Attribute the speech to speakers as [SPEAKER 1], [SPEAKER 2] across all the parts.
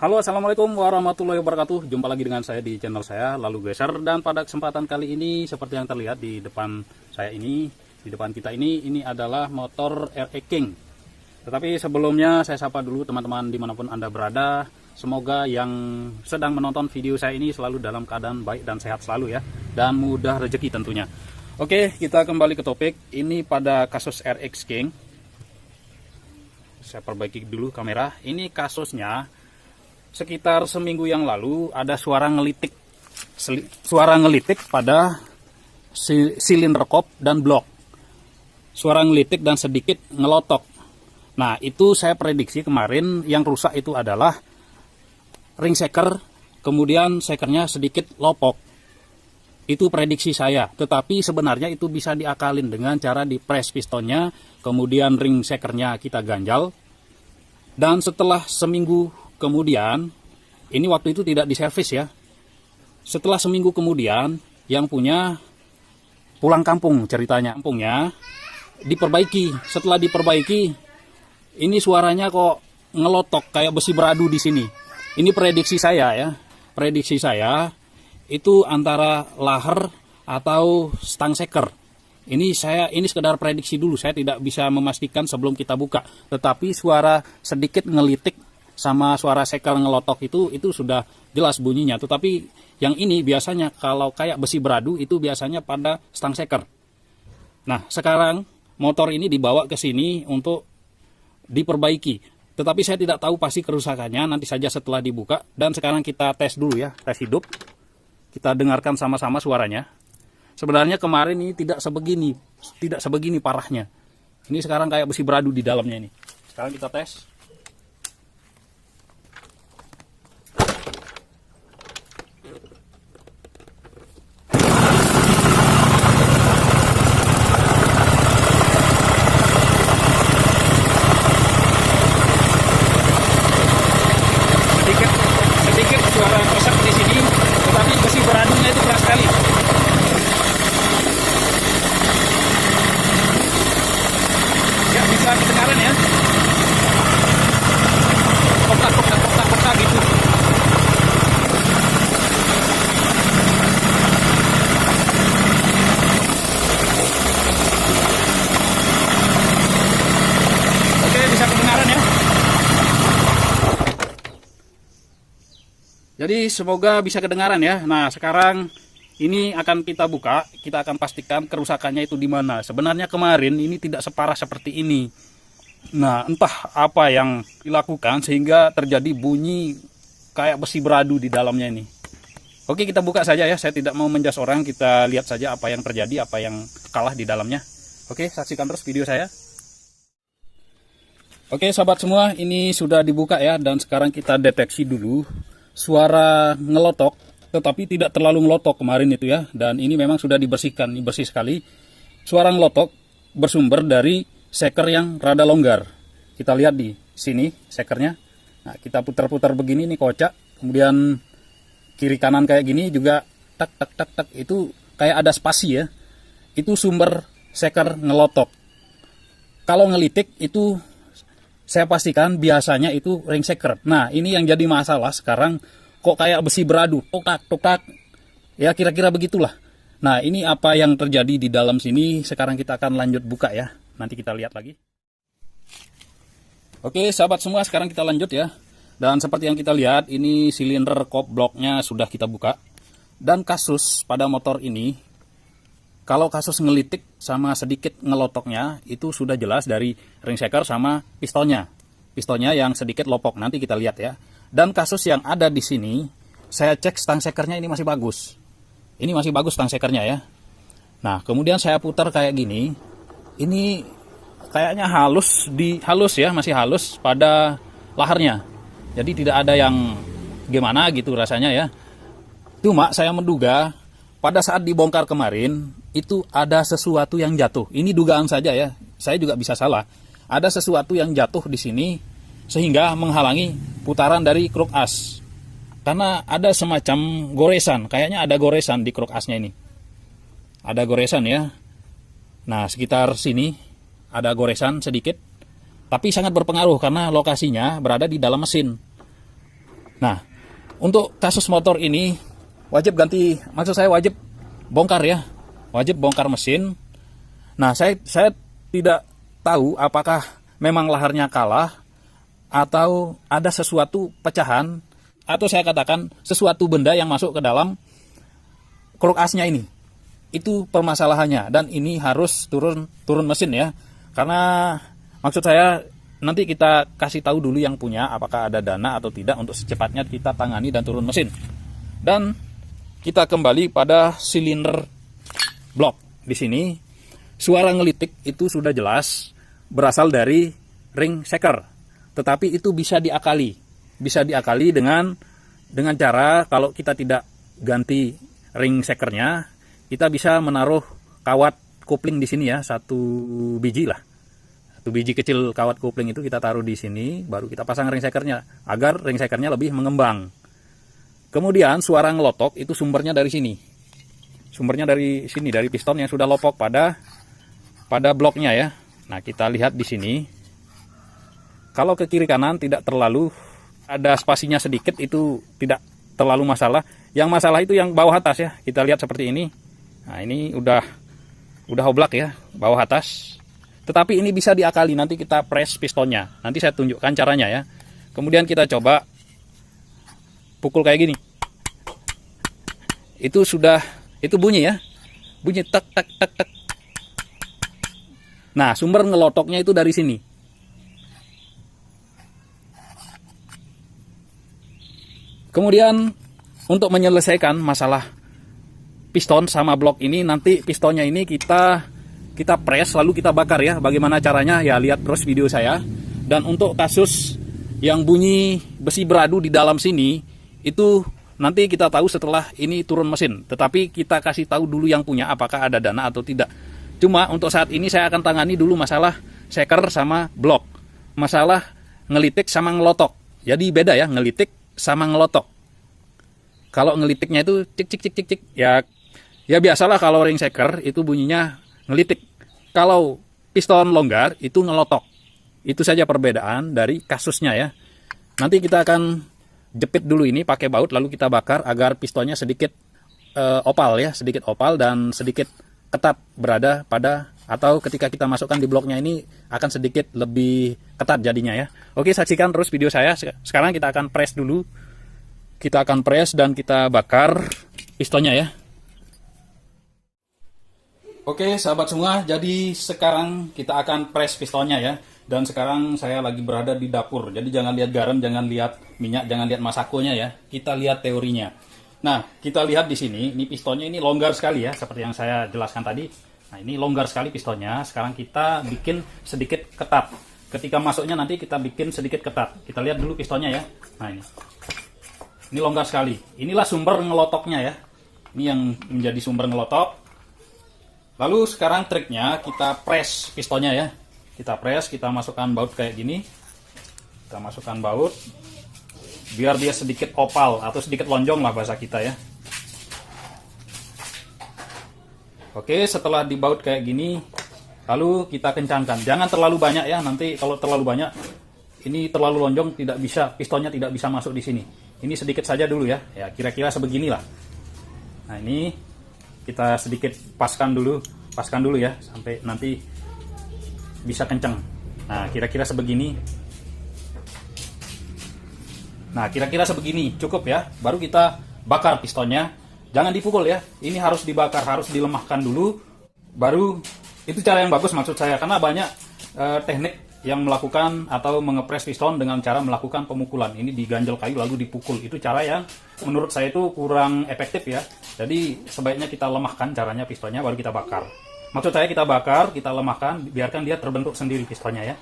[SPEAKER 1] Halo, assalamualaikum warahmatullahi wabarakatuh. Jumpa lagi dengan saya di channel saya Lalu Geser, dan pada kesempatan kali ini seperti yang terlihat di depan saya ini, di depan kita ini adalah motor RX King. Tetapi sebelumnya saya sapa dulu teman-teman dimanapun Anda berada. Semoga yang sedang menonton video saya ini selalu dalam keadaan baik dan sehat selalu ya, dan mudah rezeki tentunya. Oke, kita kembali ke topik. Ini pada kasus RX King. Saya perbaiki dulu kamera. Ini kasusnya sekitar seminggu yang lalu ada suara ngelitik pada silinder kop dan blok. Suara ngelitik dan sedikit ngelotok. Nah, itu saya prediksi kemarin yang rusak itu adalah ring shaker, kemudian shakernya sedikit lopok. Itu prediksi saya, tetapi sebenarnya itu bisa diakalin dengan cara di press pistonnya, kemudian ring shakernya kita ganjal. Dan setelah seminggu kemudian, ini waktu itu tidak diservis ya. Setelah seminggu kemudian, yang punya pulang kampung ceritanya. Kampungnya diperbaiki. Setelah diperbaiki, ini suaranya kok ngelotok kayak besi beradu di sini. Ini prediksi saya ya. Prediksi saya itu antara laher atau stang shaker. Ini sekedar prediksi dulu. Saya tidak bisa memastikan sebelum kita buka. Tetapi suara sedikit ngelitik sama suara shaker ngelotok itu sudah jelas bunyinya. Tetapi yang ini biasanya kalau kayak besi beradu itu biasanya pada stang shaker. Nah, sekarang motor ini dibawa ke sini untuk diperbaiki. Tetapi saya tidak tahu pasti kerusakannya, nanti saja setelah dibuka. Dan sekarang kita tes dulu ya, tes hidup. Kita dengarkan sama-sama suaranya. Sebenarnya kemarin ini tidak sebegini parahnya. Ini sekarang kayak besi beradu di dalamnya ini. Sekarang kita tes. Sedikit suara kesak di sini, tetapi besi beradunya itu keras sekali. Ya, bisa kedengaran ya. Kotak gitu. Oke, bisa kedengaran ya. Jadi semoga bisa kedengaran ya. Nah, sekarang ini akan kita buka, kita akan pastikan kerusakannya itu di mana. Sebenarnya kemarin ini tidak separah seperti ini. Nah, entah apa yang dilakukan sehingga terjadi bunyi kayak besi beradu di dalamnya ini. Oke, kita buka saja ya. Saya tidak mau menjas orang, kita lihat saja apa yang terjadi, apa yang kalah di dalamnya. Oke, saksikan terus video saya. Oke, sahabat semua, ini sudah dibuka ya, dan sekarang kita deteksi dulu suara ngelotok, tetapi tidak terlalu ngelotok kemarin itu ya. Dan ini memang sudah dibersihkan, ini bersih sekali. Suara ngelotok bersumber dari shaker yang rada longgar. Kita lihat di sini shakernya. Nah, kita putar-putar begini nih kocak. Kemudian kiri kanan kayak gini juga tak tak tak tak, itu kayak ada spasi ya. Itu sumber shaker ngelotok. Kalau ngelitik itu saya pastikan biasanya itu ring shaker. Nah, ini yang jadi masalah sekarang, kok kayak besi beradu, tok-tak, ya kira-kira begitulah. Nah, ini apa yang terjadi di dalam sini, sekarang kita akan lanjut buka ya. Nanti kita lihat lagi. Oke, sahabat semua, sekarang kita lanjut ya. Dan seperti yang kita lihat, ini silinder kop bloknya sudah kita buka. Dan kasus pada motor ini, kalau kasus ngelitik sama sedikit ngelotoknya, itu sudah jelas dari ring shaker sama pistonnya. Pistonnya yang sedikit lopok, nanti kita lihat ya. Dan kasus yang ada di sini, saya cek stang shakernya ini masih bagus. Ini masih bagus stang shakernya ya. Nah, kemudian saya putar kayak gini. Ini kayaknya halus ya, masih halus pada laharnya. Jadi tidak ada yang gimana gitu rasanya ya. Cuma saya menduga pada saat dibongkar kemarin, itu ada sesuatu yang jatuh. Ini dugaan saja ya, saya juga bisa salah. Ada sesuatu yang jatuh di sini, sehingga menghalangi putaran dari kruk as. Karena ada semacam goresan, kayaknya ada goresan di kruk asnya ini. Ada goresan ya. Nah, sekitar sini ada goresan sedikit. Tapi sangat berpengaruh karena lokasinya berada di dalam mesin. Nah, untuk kasus motor ini wajib ganti, maksud saya wajib bongkar ya, wajib bongkar mesin. Nah, saya tidak tahu apakah memang laharnya kalah atau ada sesuatu pecahan, atau saya katakan sesuatu benda yang masuk ke dalam kruk asnya ini. Itu permasalahannya, dan ini harus turun mesin ya. Karena maksud saya nanti kita kasih tahu dulu yang punya apakah ada dana atau tidak untuk secepatnya kita tangani dan turun mesin. Dan kita kembali pada silinder blok. Di sini suara ngelitik itu sudah jelas berasal dari ring shaker. Tetapi itu bisa diakali. Bisa diakali dengan cara kalau kita tidak ganti ring shakernya, kita bisa menaruh kawat kopling di sini ya, 1 biji lah. 1 biji kecil kawat kopling itu kita taruh di sini, baru kita pasang ring shakernya agar ring shakernya lebih mengembang. Kemudian suara ngelotok itu sumbernya dari sini. Sumbernya dari sini, dari piston yang sudah lopok pada bloknya ya. Nah, kita lihat di sini. Kalau ke kiri kanan tidak terlalu ada spasinya sedikit, itu tidak terlalu masalah. Yang masalah itu yang bawah atas ya. Kita lihat seperti ini. Nah, ini udah oblak ya, bawah atas. Tetapi ini bisa diakali, nanti kita press pistonnya. Nanti saya tunjukkan caranya ya. Kemudian kita coba pukul kayak gini. Itu bunyi ya. Bunyi tek tek tek tek. Nah, sumber ngelotoknya itu dari sini. Kemudian untuk menyelesaikan masalah piston sama blok ini, nanti pistonnya ini kita press lalu kita bakar ya. Bagaimana caranya ya, lihat terus video saya. Dan untuk kasus yang bunyi besi beradu di dalam sini, itu nanti kita tahu setelah ini turun mesin. Tetapi kita kasih tahu dulu yang punya apakah ada dana atau tidak. Cuma untuk saat ini saya akan tangani dulu masalah shaker sama blok. Masalah ngelitik sama ngelotok. Jadi beda ya, ngelitik sama ngelotok. Kalau ngelitiknya itu cik cik cik cik cik ya biasalah, kalau ring shaker itu bunyinya ngelitik. Kalau piston longgar itu ngelotok. Itu saja perbedaan dari kasusnya ya. Nanti kita akan jepit dulu ini pakai baut, lalu kita bakar agar pistonnya sedikit opal ya, sedikit opal dan sedikit ketat berada pada, atau ketika kita masukkan di bloknya ini akan sedikit lebih ketat jadinya ya. Oke, saksikan terus video saya. Sekarang kita akan press dulu. Kita akan press dan kita bakar pistonnya ya. Oke sahabat semua, jadi sekarang kita akan press pistonnya ya. Dan sekarang saya lagi berada di dapur. Jadi jangan lihat garam, jangan lihat minyak, jangan lihat masakonya ya. Kita lihat teorinya. Nah, kita lihat di sini, ini pistonnya ini longgar sekali ya, seperti yang saya jelaskan tadi. Nah, ini longgar sekali pistonnya. Sekarang kita bikin sedikit ketat. Ketika masuknya nanti kita bikin sedikit ketat. Kita lihat dulu pistonnya ya. Nah, ini longgar sekali. Inilah sumber ngelotoknya ya. Ini yang menjadi sumber ngelotok. Lalu sekarang triknya kita press pistonnya ya. Kita press, kita masukkan baut kayak gini. Kita masukkan baut. Biar dia sedikit opal atau sedikit lonjong lah bahasa kita ya. Oke, setelah dibaut kayak gini, lalu kita kencangkan. Jangan terlalu banyak ya, nanti kalau terlalu banyak, ini terlalu lonjong, tidak bisa, pistonnya tidak bisa masuk di sini. Ini sedikit saja dulu ya, kira-kira sebeginilah. Nah, ini kita sedikit paskan dulu ya, sampai nanti bisa kencang. Nah, kira-kira sebegini. Nah, kira-kira sebegini, cukup ya. Baru kita bakar pistonnya. Jangan dipukul ya, ini harus dibakar, harus dilemahkan dulu. Baru, itu cara yang bagus maksud saya, karena banyak teknik yang melakukan atau mengepres piston dengan cara melakukan pemukulan. Ini diganjel kayu lalu dipukul. Itu cara yang menurut saya itu kurang efektif ya. Jadi sebaiknya kita lemahkan caranya pistonnya, baru kita bakar. Maksud saya kita bakar, kita lemahkan, biarkan dia terbentuk sendiri pistonnya ya.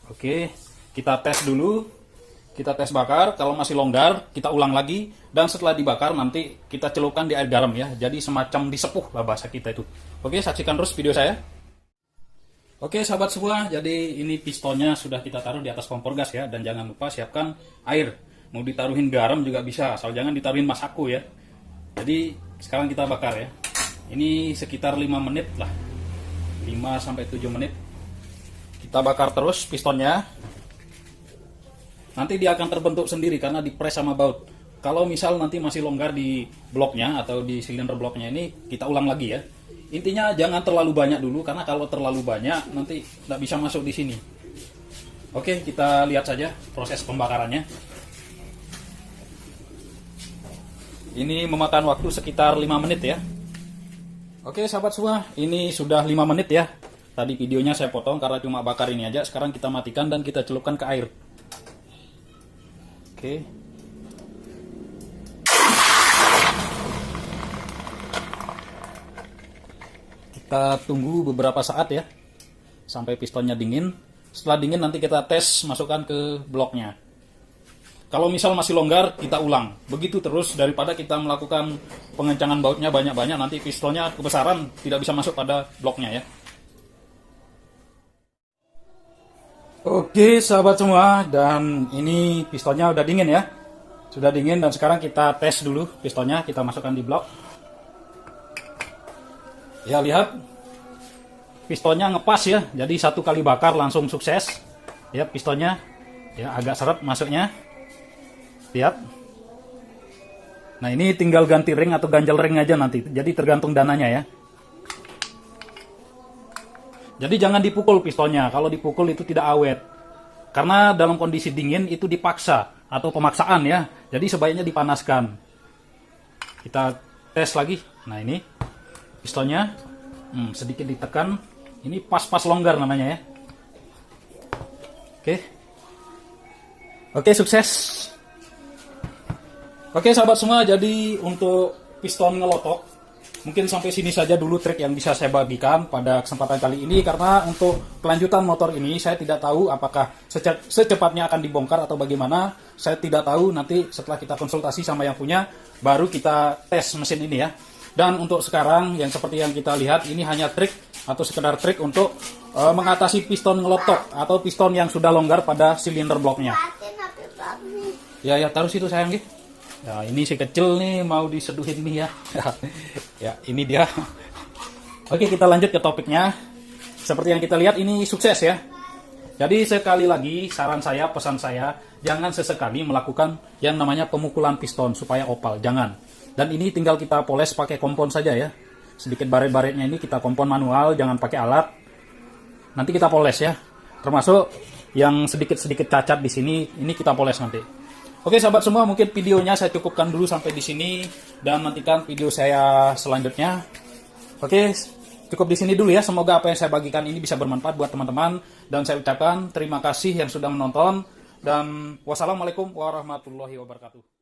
[SPEAKER 1] Oke, kita tes dulu. Kita tes bakar, kalau masih longgar, kita ulang lagi. Dan setelah dibakar, nanti kita celupkan di air garam ya. Jadi semacam disepuh lah bahasa kita itu. Oke, saksikan terus video saya. Oke sahabat semua, jadi ini pistonnya sudah kita taruh di atas kompor gas ya. Dan jangan lupa siapkan air. Mau ditaruhin garam juga bisa, asal jangan ditaruhin masako ya. Jadi sekarang kita bakar ya. Ini sekitar 5 menit lah, 5-7 menit. Kita bakar terus pistonnya. nanti dia akan terbentuk sendiri karena dipres sama baut. Kalau misal nanti masih longgar di bloknya atau di silinder bloknya ini, kita ulang lagi ya. Intinya jangan terlalu banyak dulu, karena kalau terlalu banyak nanti nggak bisa masuk di sini. Oke, kita lihat saja proses pembakarannya. Ini memakan waktu sekitar 5 menit ya. Oke sahabat semua, ini sudah 5 menit ya. Tadi videonya saya potong karena cuma bakar ini aja. Sekarang kita matikan dan kita celupkan ke air. Oke. Kita tunggu beberapa saat ya, sampai pistonnya dingin. Setelah dingin nanti kita tes, masukkan ke bloknya. Kalau misal masih longgar, kita ulang. Begitu terus, daripada kita melakukan pengencangan bautnya banyak-banyak, nanti pistonnya kebesaran, tidak bisa masuk pada bloknya ya. Oke sahabat semua, dan ini pistonnya udah dingin ya. Sudah dingin, dan sekarang kita tes dulu pistonnya, kita masukkan di blok. Ya lihat, pistonnya ngepas ya, jadi 1 kali bakar langsung sukses. Ya pistonnya, ya agak seret masuknya. Lihat. Nah ini tinggal ganti ring atau ganjel ring aja nanti. Jadi tergantung dananya ya. Jadi jangan dipukul pistonnya. Kalau dipukul itu tidak awet. Karena dalam kondisi dingin itu dipaksa atau pemaksaan ya. Jadi sebaiknya dipanaskan. Kita tes lagi. Nah ini pistonnya sedikit ditekan. Ini pas-pas longgar namanya ya. Oke, sukses. Oke sahabat semua, jadi untuk piston ngelotok mungkin sampai sini saja dulu trik yang bisa saya bagikan pada kesempatan kali ini, karena untuk kelanjutan motor ini saya tidak tahu apakah secepatnya akan dibongkar atau bagaimana. Saya tidak tahu, nanti setelah kita konsultasi sama yang punya baru kita tes mesin ini ya. Dan untuk sekarang yang seperti yang kita lihat ini hanya trik atau sekedar trik untuk mengatasi piston ngelotok atau piston yang sudah longgar pada silinder bloknya. Ya taruh situ sayang gitu. Nah ini si kecil nih mau diseduhin nih ya. Ya ini dia. Oke kita lanjut ke topiknya. Seperti yang kita lihat ini sukses ya. Jadi sekali lagi saran saya, pesan saya, jangan sesekali melakukan yang namanya pemukulan piston supaya opal, jangan. Dan ini tinggal kita poles pakai kompon saja ya. Sedikit baret-baretnya ini kita kompon manual, jangan pakai alat. Nanti kita poles ya. Termasuk yang sedikit-sedikit cacat di sini, ini kita poles nanti. Oke sahabat semua, mungkin videonya saya cukupkan dulu sampai di sini dan nantikan video saya selanjutnya. Oke, cukup di sini dulu ya. Semoga apa yang saya bagikan ini bisa bermanfaat buat teman-teman, dan saya ucapkan terima kasih yang sudah menonton, dan wassalamualaikum warahmatullahi wabarakatuh.